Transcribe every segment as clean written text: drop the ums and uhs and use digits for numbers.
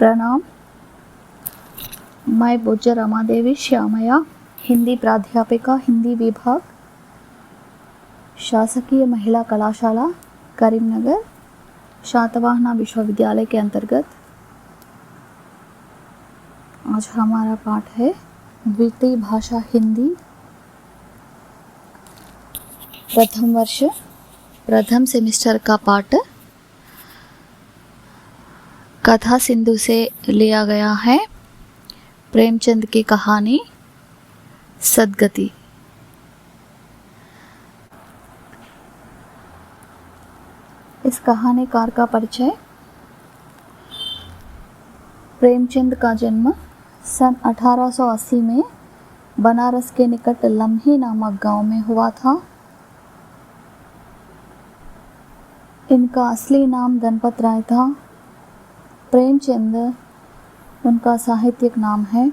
प्रणाम। मैं बोज्जर रमादेवी श्यामया, हिंदी प्राध्यापिका, हिंदी विभाग, शासकीय महिला कलाशाला करीमनगर, शातवाहना विश्वविद्यालय के अंतर्गत। आज हमारा पाठ है द्वितीय भाषा हिंदी, प्रथम वर्ष प्रथम सेमेस्टर का पाठ कथा सिंधु से लिया गया है। प्रेमचंद की कहानी सदगति। इस कहानीकार का परिचय। प्रेमचंद का जन्म सन 1880 में बनारस के निकट लम्ही नामक गांव में हुआ था। इनका असली नाम धनपत राय था। प्रेमचंद उनका साहित्यिक नाम है।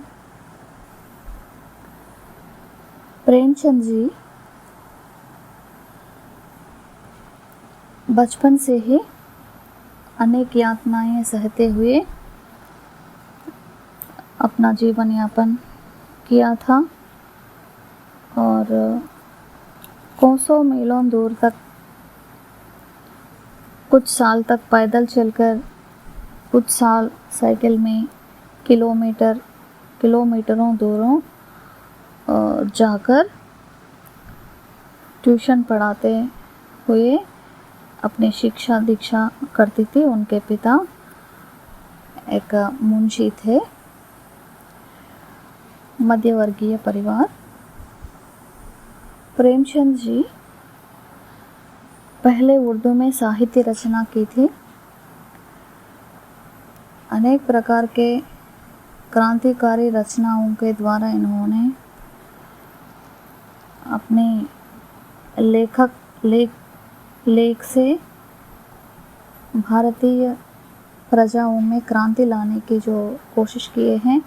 प्रेमचंद जी बचपन से ही अनेक यातनाएं सहते हुए अपना जीवन यापन किया था और कोसों मीलों दूर तक कुछ साल तक पैदल चलकर, कुछ साल साइकिल में किलोमीटरों दूरों जाकर ट्यूशन पढ़ाते हुए अपनी शिक्षा दीक्षा करती थी। उनके पिता एक मुंशी थे। मध्यवर्गीय परिवार। प्रेमचंद जी पहले उर्दू में साहित्य रचना की थी। अनेक प्रकार के क्रांतिकारी रचनाओं के द्वारा इन्होंने अपने लेख से भारतीय प्रजाओं में क्रांति लाने की जो कोशिश किए हैं।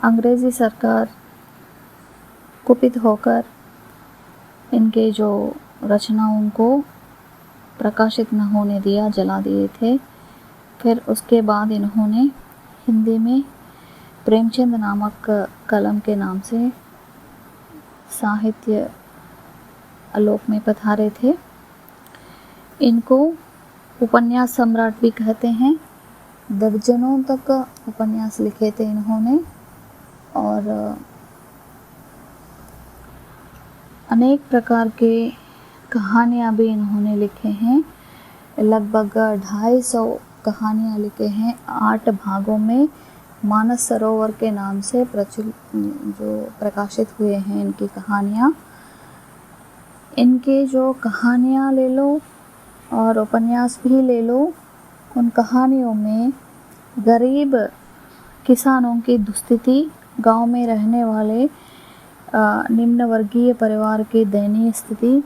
अंग्रेज़ी सरकार कुपित होकर इनके जो रचनाओं को प्रकाशित न होने दिया, जला दिए थे। फिर उसके बाद इन्होंने हिंदी में प्रेमचंद नामक कलम के नाम से साहित्य आलोक में पधारे थे। इनको उपन्यास सम्राट भी कहते हैं। दर्जनों तक उपन्यास लिखे थे इन्होंने और अनेक प्रकार के कहानियाँ भी इन्होंने लिखे हैं। लगभग 250 कहानियाँ लिखे हैं। 8 भागों में मानस सरोवर के नाम से प्रकाशित हुए हैं इनकी कहानियाँ। इनके जो कहानियाँ ले लो और उपन्यास भी ले लो, उन कहानियों में गरीब किसानों की दुस्थिति, गांव में रहने वाले निम्न वर्गीय परिवार की दयनीय स्थिति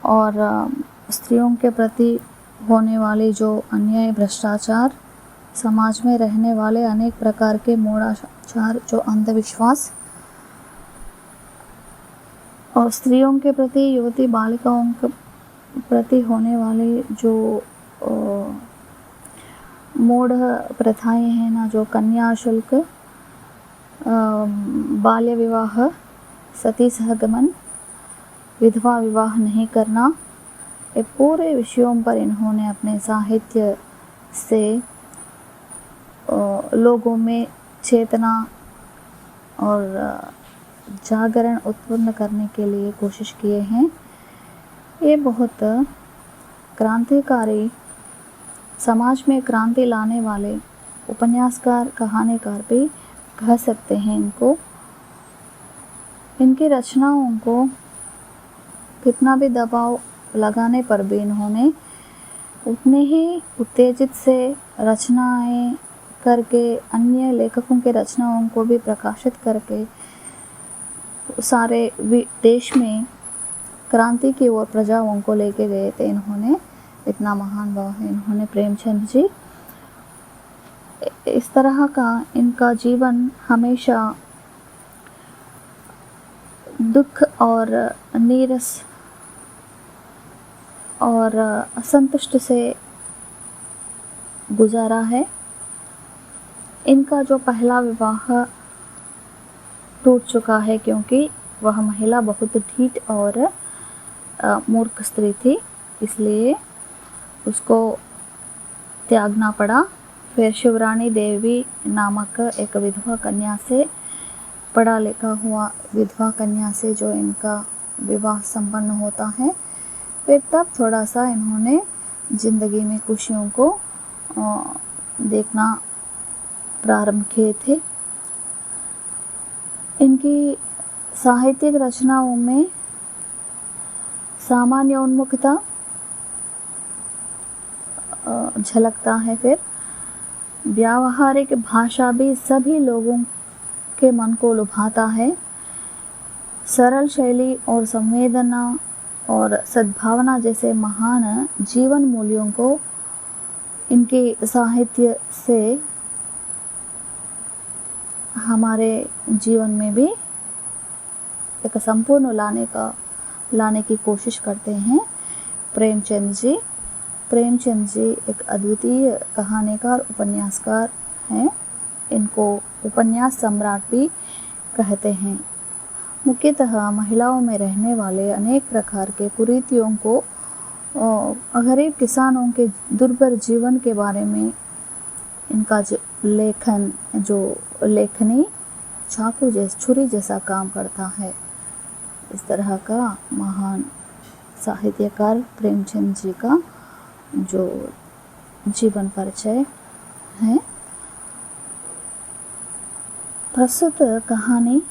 और स्त्रियों के प्रति होने वाले जो अन्याय, भ्रष्टाचार, समाज में रहने वाले अनेक प्रकार के मूढ़ाचार, जो अंधविश्वास और स्त्रियों के प्रति, युवती बालिकाओं के प्रति होने वाले जो मूढ़ प्रथाएं हैं ना, जो कन्या शुल्क, बाल्य विवाह, सती सहगमन, विधवा विवाह नहीं करना, ये पूरे विषयों पर इन्होंने अपने साहित्य से लोगों में चेतना और जागरण उत्पन्न करने के लिए कोशिश किए हैं। ये बहुत क्रांतिकारी, समाज में क्रांति लाने वाले उपन्यासकार, कहानीकार भी कह सकते हैं इनको। इनकी रचनाओं को कितना भी दबाव लगाने पर भी इन्होंने उतने ही उत्तेजित से रचनाएं करके, अन्य लेखकों के रचनाओं को भी प्रकाशित करके सारे देश में क्रांति की ओर प्रजाओं को लेके गए थे इन्होंने। इतना महान भाव है इन्होंने, प्रेमचंद जी। इस तरह का इनका जीवन हमेशा दुख और नीरस और असंतुष्ट से गुजारा है। इनका जो पहला विवाह टूट चुका है क्योंकि वह महिला बहुत ढीठ और मूर्ख स्त्री थी, इसलिए उसको त्यागना पड़ा। फिर शिवरानी देवी नामक एक विधवा कन्या से, पढ़ा लिखा हुआ विधवा कन्या से जो इनका विवाह संपन्न होता है। फिर तब थोड़ा सा इन्होंने ज़िंदगी में खुशियों को देखना प्रारंभ किए थे। इनकी साहित्यिक रचनाओं में सामान्योन्मुखता झलकता है। फिर व्यावहारिक भाषा भी सभी लोगों के मन को लुभाता है। सरल शैली और संवेदना और सद्भावना जैसे महान जीवन मूल्यों को इनके साहित्य से हमारे जीवन में भी एक संपूर्ण लाने की कोशिश करते हैं प्रेमचंद जी। प्रेमचंद जी एक अद्वितीय कहानीकार, उपन्यासकार हैं। इनको उपन्यास सम्राट भी कहते हैं। मुख्यतः महिलाओं में रहने वाले अनेक प्रकार के कुरीतियों को, गरीब किसानों के दुर्भर जीवन के बारे में इनका लेखनी चाकू जैसा, छुरी जैसा काम करता है। इस तरह का महान साहित्यकार प्रेमचंद जी का जो जीवन परिचय है। प्रस्तुत कहानी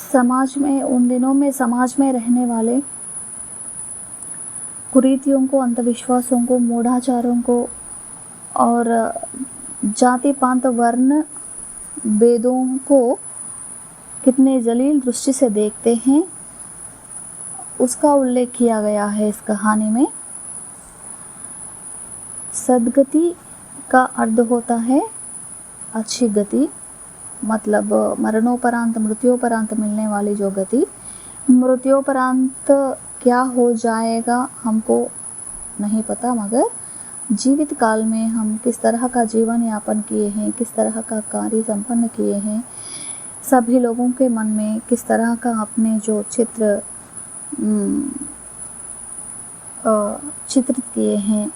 समाज में, उन दिनों में समाज में रहने वाले कुरीतियों को, अंधविश्वासों को, मूढ़ाचारों को और जाति पांत वर्ण भेदों को कितने जलील दृष्टि से देखते हैं उसका उल्लेख किया गया है इस कहानी में। सद्गति का अर्थ होता है अच्छी गति, मतलब मरणोपरांत, मृत्योपरांत मिलने वाली जो गति। मृत्योपरांत क्या हो जाएगा हमको नहीं पता, मगर जीवित काल में हम किस तरह का जीवन यापन किए हैं, किस तरह का कार्य संपन्न किए हैं, सभी लोगों के मन में किस तरह का अपने जो चित्रित किए हैं,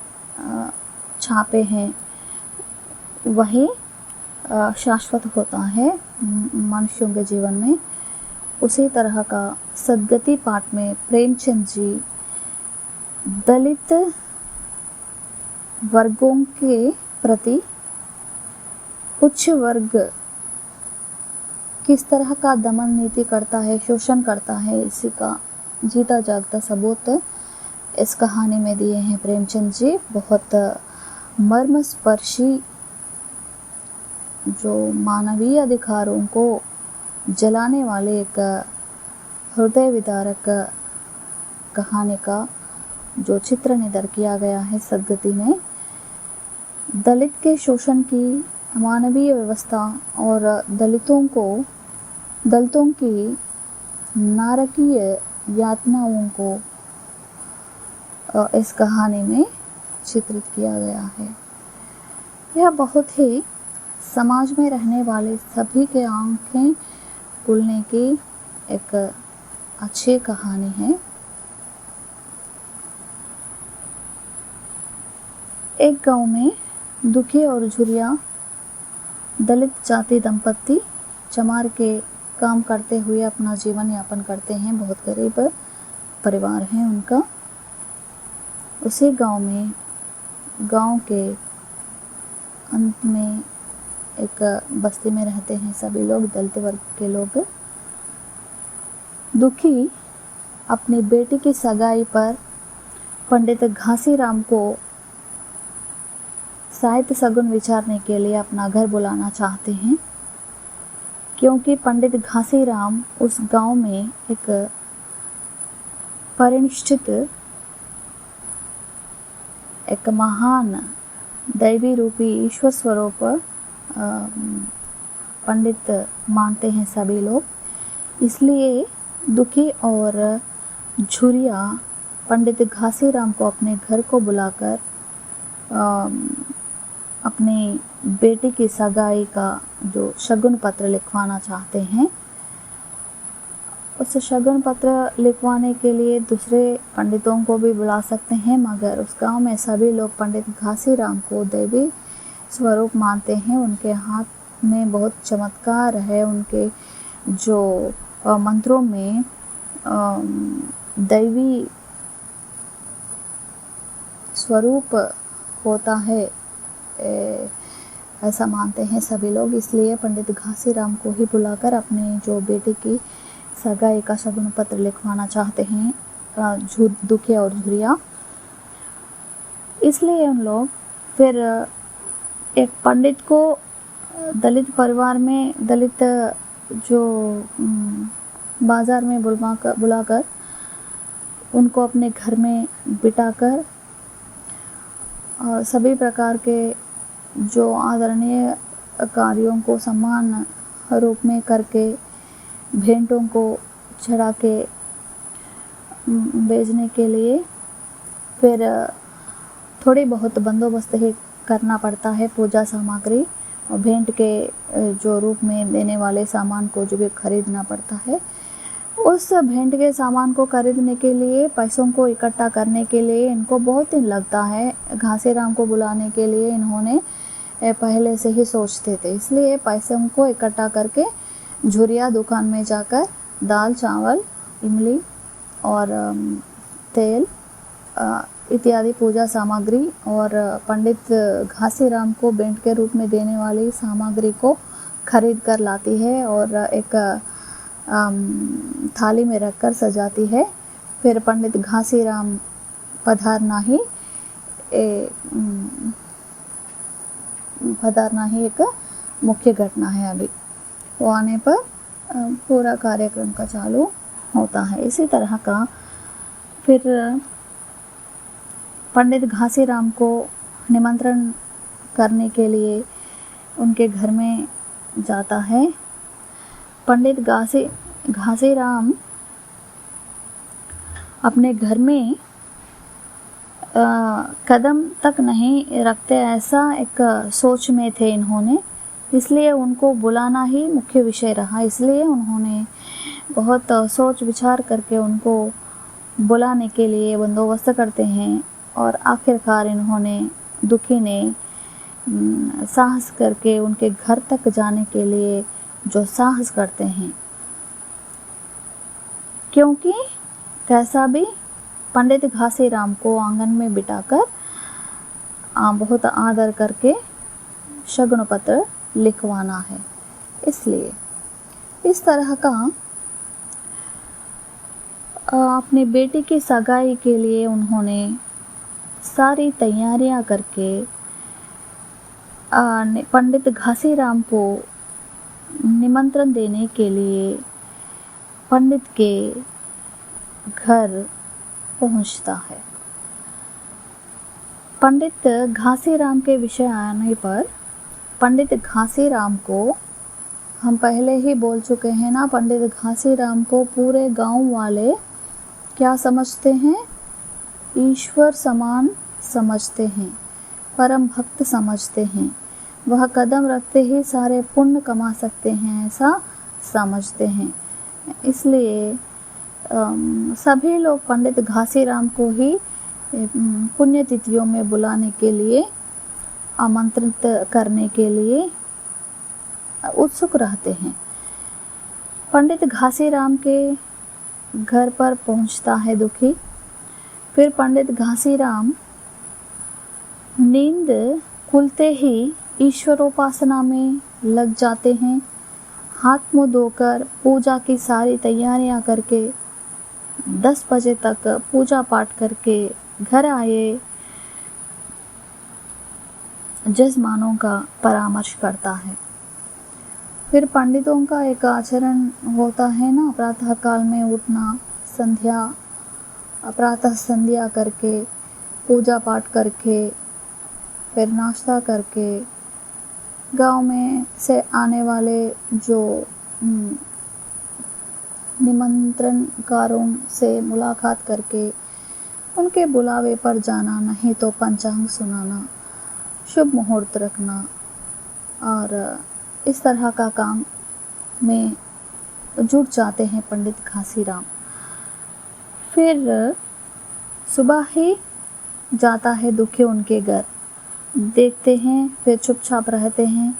छापे हैं, वही शाश्वत होता है मनुष्यों के जीवन में। उसी तरह का सद्गति पाठ में प्रेमचंद जी दलित वर्गों के प्रति उच्च वर्ग किस तरह का दमन नीति करता है, शोषण करता है, इसी का जीता जागता सबूत इस कहानी में दिए हैं प्रेमचंद जी। बहुत मर्मस्पर्शी, जो मानवीय अधिकारों को जलाने वाले एक हृदय विदारक कहानी का जो चित्र निदर किया गया है सद्गति में। दलित के शोषण की मानवीय व्यवस्था और दलितों की नारकीय यातनाओं को इस कहानी में चित्रित किया गया है। यह बहुत ही समाज में रहने वाले सभी के आंखें खुलने की एक अच्छी कहानी है। एक गांव में दुखी और झुरिया दलित जाति दंपति चमार के काम करते हुए अपना जीवन यापन करते हैं। बहुत गरीब परिवार है उनका। उसी गांव के अंत में एक बस्ती में रहते हैं सभी लोग, दलित वर्ग के लोग। दुखी अपनी बेटी की सगाई पर पंडित घासीराम को साहित्य सगुन विचारने के लिए अपना घर बुलाना चाहते हैं, क्योंकि पंडित घासीराम उस गांव में एक परिनिष्ठित, एक महान दैवी रूपी ईश्वर स्वरूप पंडित मानते हैं सभी लोग। इसलिए दुखी और झुरिया पंडित घासीराम को अपने घर को बुलाकर अपनी बेटी की सगाई का जो शगुन पत्र लिखवाना चाहते हैं, उस शगुन पत्र लिखवाने के लिए दूसरे पंडितों को भी बुला सकते हैं, मगर उस गांव में सभी लोग पंडित घासीराम को देवी स्वरूप मानते हैं। उनके हाथ में बहुत चमत्कार है, उनके जो मंत्रों में दैवी स्वरूप होता है, ऐसा मानते हैं सभी लोग। इसलिए पंडित घासीराम को ही बुलाकर अपने जो बेटी की सगाई का शगुन पत्र लिखवाना चाहते हैं, दुखिया और झुरिया। इसलिए उन लोग फिर एक पंडित को दलित परिवार में, दलित जो बाज़ार में बुलाकर उनको अपने घर में बिठाकर सभी प्रकार के जो आदरणीय कार्यों को सम्मान रूप में करके, भेंटों को चढ़ा के भेजने के लिए फिर थोड़ी बहुत बंदोबस्त ही करना पड़ता है। पूजा सामग्री और भेंट के जो रूप में देने वाले सामान को जो भी खरीदना पड़ता है, उस भेंट के सामान को खरीदने के लिए, पैसों को इकट्ठा करने के लिए इनको बहुत दिन लगता है। घासीराम को बुलाने के लिए इन्होंने पहले से ही सोचते थे, इसलिए पैसों को इकट्ठा करके झुरिया दुकान में जाकर दाल, चावल, इमली और तेल इत्यादि पूजा सामग्री और पंडित घासीराम को भेंट के रूप में देने वाली सामग्री को खरीद कर लाती है और एक थाली में रखकर सजाती है। फिर पंडित घासीराम पधारना ही एक मुख्य घटना है। अभी वो आने पर पूरा कार्यक्रम का चालू होता है। इसी तरह का फिर पंडित घासीराम को निमंत्रण करने के लिए उनके घर में जाता है। पंडित घासीराम अपने घर में कदम तक नहीं रखते, ऐसा एक सोच में थे इन्होंने, इसलिए उनको बुलाना ही मुख्य विषय रहा। इसलिए उन्होंने बहुत सोच विचार करके उनको बुलाने के लिए बंदोबस्त करते हैं और आखिरकार इन्होंने, दुखी ने साहस करके उनके घर तक जाने के लिए जो साहस करते हैं, क्योंकि कैसा भी पंडित घासीराम को आंगन में बिठाकर बहुत आदर करके शगुन पत्र लिखवाना है। इसलिए इस तरह का अपनी बेटी की सगाई के लिए उन्होंने सारी तैयारियां करके पंडित घासीराम को निमंत्रण देने के लिए पंडित के घर पहुंचता है। पंडित घासीराम के विषय आने पर, पंडित घासीराम को हम पहले ही बोल चुके हैं ना, पंडित घासीराम को पूरे गांव वाले क्या समझते हैं? ईश्वर समान समझते हैं, परम भक्त समझते हैं। वह कदम रखते ही सारे पुण्य कमा सकते हैं, ऐसा समझते हैं। इसलिए सभी लोग पंडित घासीराम को ही पुण्यतिथियों में बुलाने के लिए, आमंत्रित करने के लिए उत्सुक रहते हैं। पंडित घासीराम के घर पर पहुंचता है दुखी। फिर पंडित घासीराम नींद खुलते ही ईश्वरोपासना में लग जाते हैं। हाथ मुँह धोकर पूजा की सारी तैयारियां करके 10 बजे तक पूजा पाठ करके घर आए जजमानों का परामर्श करता है। फिर पंडितों का एक आचरण होता है ना, प्रातः काल में उठना, प्रातः संध्या करके, पूजा पाठ करके, फिर नाश्ता करके, गांव में से आने वाले जो निमंत्रणकारों से मुलाकात करके उनके बुलावे पर जाना, नहीं तो पंचांग सुनाना शुभ मुहूर्त रखना और इस तरह का काम में जुट जाते हैं पंडित घासीराम। फिर सुबह ही जाता है दुखी उनके घर, देखते हैं, फिर चुपचाप रहते हैं।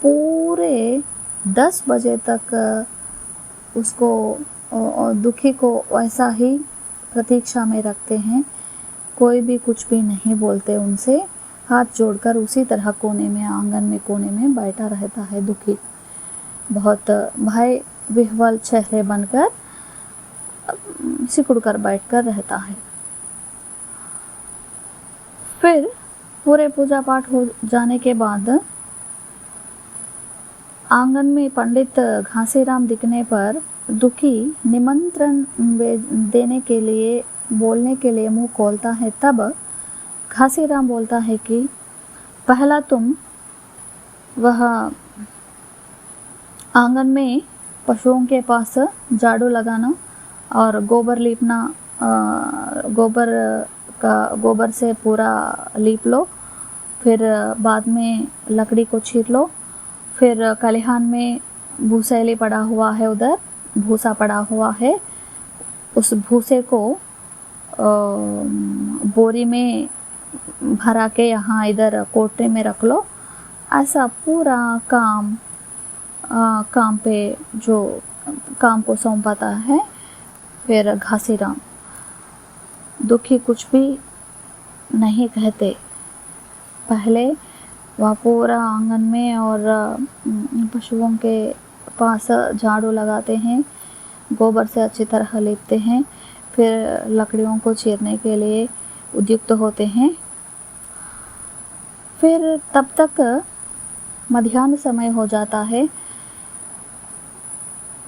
पूरे 10 बजे तक उसको दुखी को वैसा ही प्रतीक्षा में रखते हैं। कोई भी कुछ भी नहीं बोलते उनसे, हाथ जोड़कर उसी तरह कोने में, आंगन में कोने में बैठा रहता है दुखी, बहुत भय विह्वल चेहरे बनकर सिकुड़ कर बैठ कर रहता है। फिर पूरे पूजा पाठ हो जाने के बाद आंगन में पंडित घासीराम दिखने पर दुखी निमंत्रण देने के लिए, बोलने के लिए मुंह खोलता है। तब घासीराम बोलता है कि पहला तुम वह आंगन में पशुओं के पास झाड़ू लगाना और गोबर लीपना, गोबर से पूरा लीप लो। फिर बाद में लकड़ी को चीर लो। फिर खलिहान में भूसेली पड़ा हुआ है, उधर भूसा पड़ा हुआ है, उस भूसे को बोरी में भरा के यहाँ इधर कोठरी में रख लो। ऐसा पूरा काम पे जो काम को सौंपता है फिर घासीराम। दुखी कुछ भी नहीं कहते। पहले वह पूरा आंगन में और पशुओं के पास झाड़ू लगाते हैं, गोबर से अच्छी तरह लीपते हैं, फिर लकड़ियों को चीरने के लिए उद्युक्त होते हैं। फिर तब तक मध्याह्न समय हो जाता है।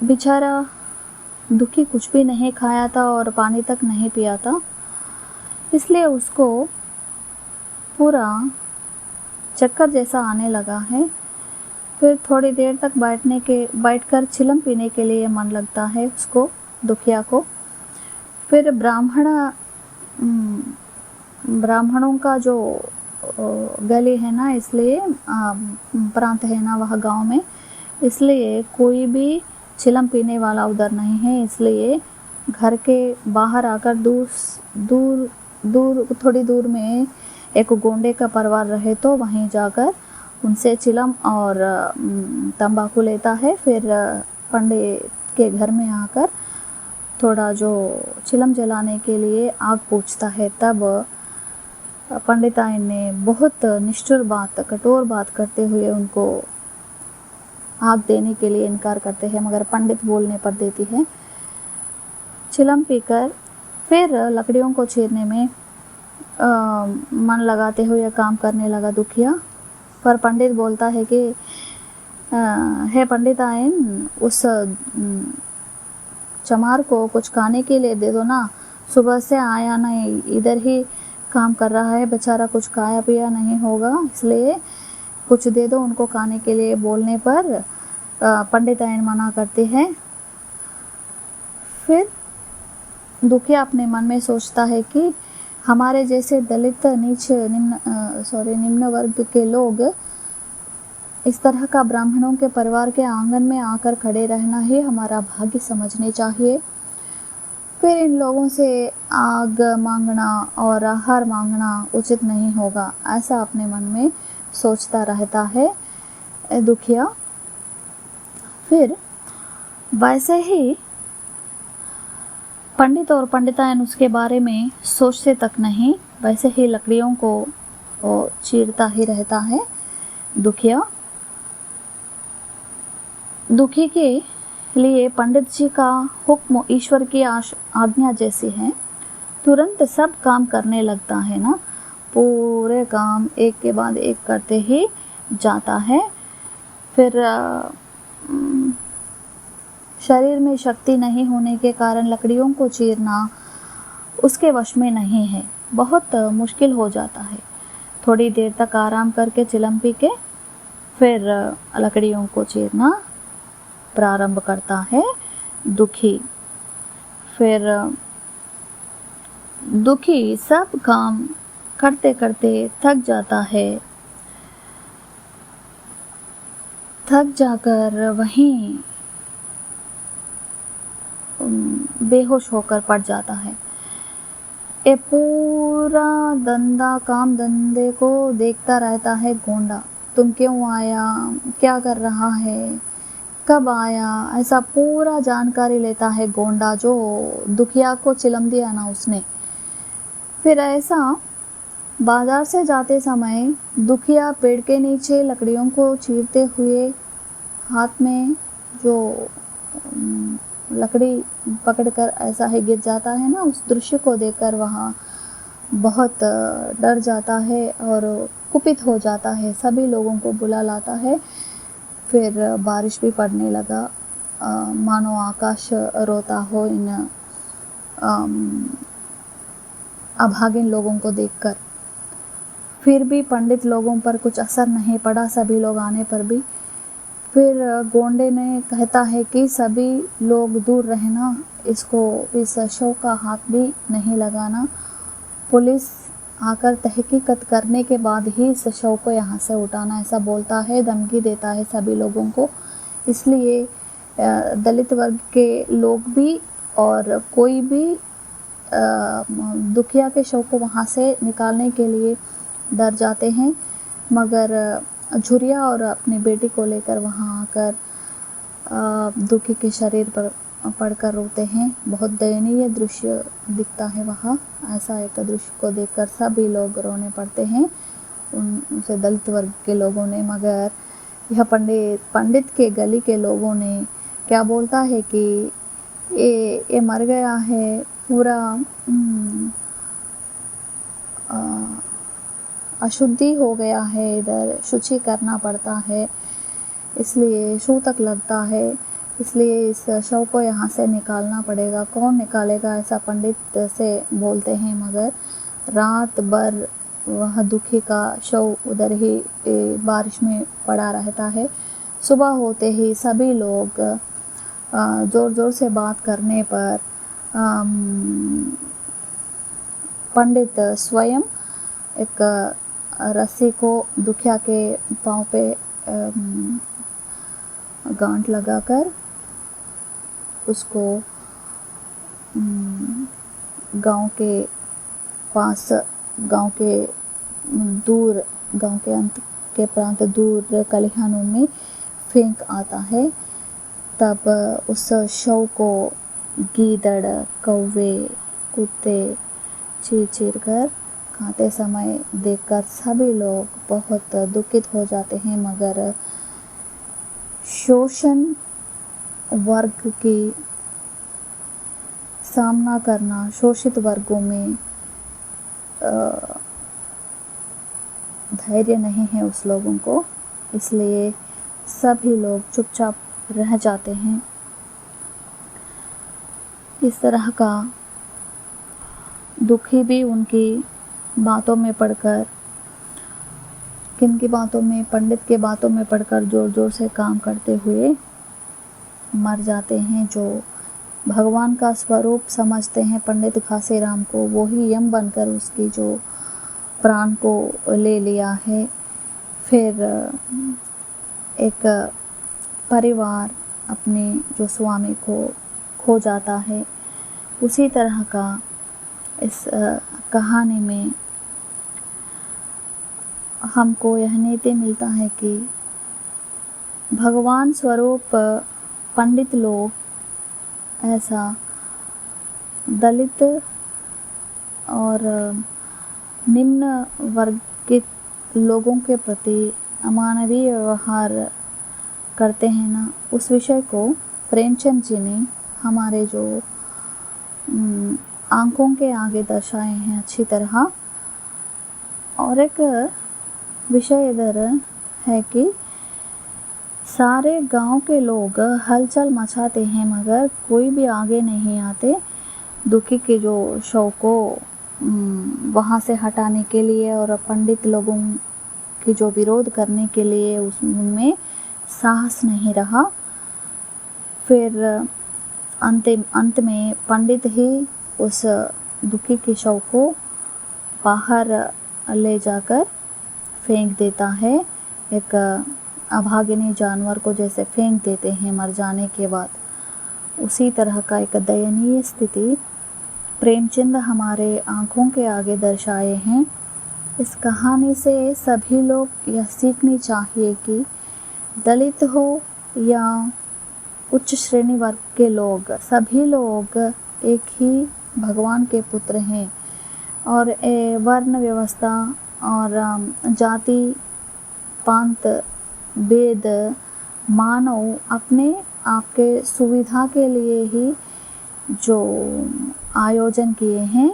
बेचारा दुखी कुछ भी नहीं खाया था और पानी तक नहीं पिया था, इसलिए उसको पूरा चक्कर जैसा आने लगा है। फिर थोड़ी देर तक बैठकर चिलम पीने के लिए मन लगता है उसको, दुखिया को। फिर ब्राह्मणों का जो गली है ना, इसलिए प्रांत है ना वह गांव में, इसलिए कोई भी चिलम पीने वाला उधर नहीं है। इसलिए घर के बाहर आकर दूर थोड़ी दूर में एक गोंडे का परिवार रहे तो वहीं जाकर उनसे चिलम और तंबाकू लेता है। फिर पंडित के घर में आकर थोड़ा जो चिलम जलाने के लिए आग पूछता है। तब पंडिताइन ने बहुत निष्ठुर बात, कठोर बात करते हुए उनको आग देने के लिए इनकार करते हैं, मगर पंडित बोलने पर देती है। चिलम पीकर फिर लकड़ियों को चीरने में मन लगाते हुए काम करने लगा दुखिया। पर पंडित बोलता है कि हे पंडिताइन, उस चमार को कुछ खाने के लिए दे दो ना, सुबह से आया नहीं, इधर ही काम कर रहा है, बेचारा कुछ खाया पिया नहीं होगा, इसलिए कुछ दे दो उनको खाने के लिए। बोलने पर पंडिताइन मना करते हैं। फिर दुखिया अपने मन में सोचता है कि हमारे जैसे दलित निम्न वर्ग के लोग इस तरह का ब्राह्मणों के परिवार के आंगन में आकर खड़े रहना ही हमारा भाग्य समझने चाहिए। फिर इन लोगों से आग मांगना और आहार मांगना उचित नहीं होगा, ऐसा अपने मन में सोचता रहता है दुखिया। फिर वैसे ही पंडित और पंडिताइन उसके बारे में सोचते तक नहीं, वैसे ही लकड़ियों को चीरता ही रहता है दुखिया। दुखी के लिए पंडित जी का हुक्म ईश्वर की आज्ञा जैसी है, तुरंत सब काम करने लगता है ना, पूरे काम एक के बाद एक करते ही जाता है। फिर शरीर में शक्ति नहीं होने के कारण लकड़ियों को चीरना उसके वश में नहीं है, बहुत मुश्किल हो जाता है। थोड़ी देर तक आराम करके चिलम पी के फिर लकड़ियों को चीरना प्रारंभ करता है दुखी। फिर दुखी सब काम करते करते थक जाता है, थक जाकर वहीं बेहोश होकर पड़ जाता है। ये पूरा काम धंधे को देखता रहता है गोंडा। तुम क्यों आया, क्या कर रहा है, कब आया, ऐसा पूरा जानकारी लेता है गोंडा, जो दुखिया को चिलम दिया ना उसने। फिर ऐसा बाजार से जाते समय दुखिया पेड़ के नीचे लकड़ियों को चीरते हुए हाथ में जो लकड़ी पकड़कर ऐसा ही गिर जाता है ना, उस दृश्य को देखकर वहाँ बहुत डर जाता है और कुपित हो जाता है। सभी लोगों को बुला लाता है। फिर बारिश भी पड़ने लगा, मानो आकाश रोता हो इन अभागिन लोगों को देखकर। फिर भी पंडित लोगों पर कुछ असर नहीं पड़ा, सभी लोग आने पर भी। फिर गोंडे ने कहता है कि सभी लोग दूर रहना, इसको इस शव का हाथ भी नहीं लगाना, पुलिस आकर तहकीकत करने के बाद ही इस शव को यहाँ से उठाना, ऐसा बोलता है, धमकी देता है सभी लोगों को। इसलिए दलित वर्ग के लोग भी और कोई भी दुखिया के शव को वहाँ से निकालने के लिए डर जाते हैं। मगर झुरिया और अपनी बेटी को लेकर वहाँ आकर दुखी के शरीर पर पड़कर रोते हैं। बहुत दयनीय दृश्य दिखता है वहाँ। ऐसा एक दृश्य को देखकर सभी लोग रोने पड़ते हैं, उनसे दलित वर्ग के लोगों ने। मगर यह पंडित के गली के लोगों ने क्या बोलता है कि ये मर गया है, पूरा अशुद्धि हो गया है, इधर शुचि करना पड़ता है, इसलिए सूतक लगता है, इसलिए इस शव को यहाँ से निकालना पड़ेगा। कौन निकालेगा, ऐसा पंडित से बोलते हैं। मगर रात भर वह दुखी का शव उधर ही बारिश में पड़ा रहता है। सुबह होते ही सभी लोग ज़ोर ज़ोर से बात करने पर पंडित स्वयं एक रस्सी को दुखिया के पाँव पे गांठ लगाकर उसको गांव के पास, गांव के अंत के प्रांत दूर खलिहानों में फेंक आता है। तब उस शव को गीदड़, कौवे, कुत्ते चीर कर खाते समय देखकर सभी लोग बहुत दुखित हो जाते हैं। मगर शोषण वर्ग की सामना करना, शोषित वर्गों में धैर्य नहीं है उस लोगों को, इसलिए सभी लोग चुपचाप रह जाते हैं। इस तरह का दुखी भी उनकी बातों में पढ़कर, किन की बातों में, पंडित के बातों में पढ़कर जोर जोर से काम करते हुए मर जाते हैं। जो भगवान का स्वरूप समझते हैं पंडित घासीराम को, वो ही यम बनकर उसकी जो प्राण को ले लिया है। फिर एक परिवार अपने जो स्वामी को खो जाता है। उसी तरह का इस कहानी में हमको यह नीति मिलता है कि भगवान स्वरूप पंडित लोग ऐसा दलित और निम्न वर्ग के लोगों के प्रति अमानवीय व्यवहार करते हैं ना, उस विषय को प्रेमचंद जी ने हमारे जो आंखों के आगे दर्शाए हैं अच्छी तरह। और एक विषय इधर है कि सारे गांव के लोग हलचल मचाते हैं मगर कोई भी आगे नहीं आते दुखी के जो शव को वहाँ से हटाने के लिए, और पंडित लोगों की जो विरोध करने के लिए उसमें साहस नहीं रहा। फिर अंत में पंडित ही उस दुखी के शव को बाहर ले जाकर फेंक देता है, एक अभागिनी जानवर को जैसे फेंक देते हैं मर जाने के बाद, उसी तरह का एक दयनीय स्थिति प्रेमचंद हमारे आँखों के आगे दर्शाए हैं। इस कहानी से सभी लोग यह सीखनी चाहिए कि दलित हो या उच्च श्रेणी वर्ग के लोग, सभी लोग एक ही भगवान के पुत्र हैं और वर्ण व्यवस्था और जाति पांत भेद मानव अपने आपके सुविधा के लिए ही जो आयोजन किए हैं,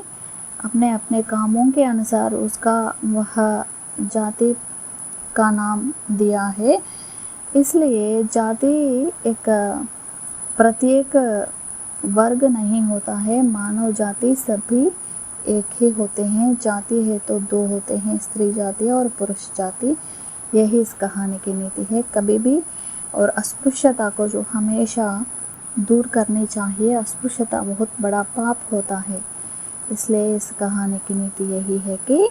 अपने अपने कामों के अनुसार उसका वह जाति का नाम दिया है। इसलिए जाति एक प्रत्येक वर्ग नहीं होता है, मानव जाति सभी एक ही होते हैं। जाति है तो दो होते हैं, स्त्री जाति और पुरुष जाति। यही इस कहानी की नीति है। कभी भी और अस्पृश्यता को जो हमेशा दूर करनी चाहिए। अस्पृश्यता बहुत बड़ा पाप होता है। इसलिए इस कहानी की नीति यही है कि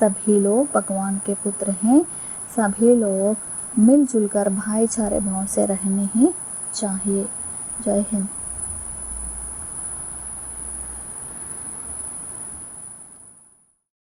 सभी लोग भगवान के पुत्र हैं, सभी लोग मिलजुल कर भाईचारे भाव से रहने ही चाहिए। जय हिंद।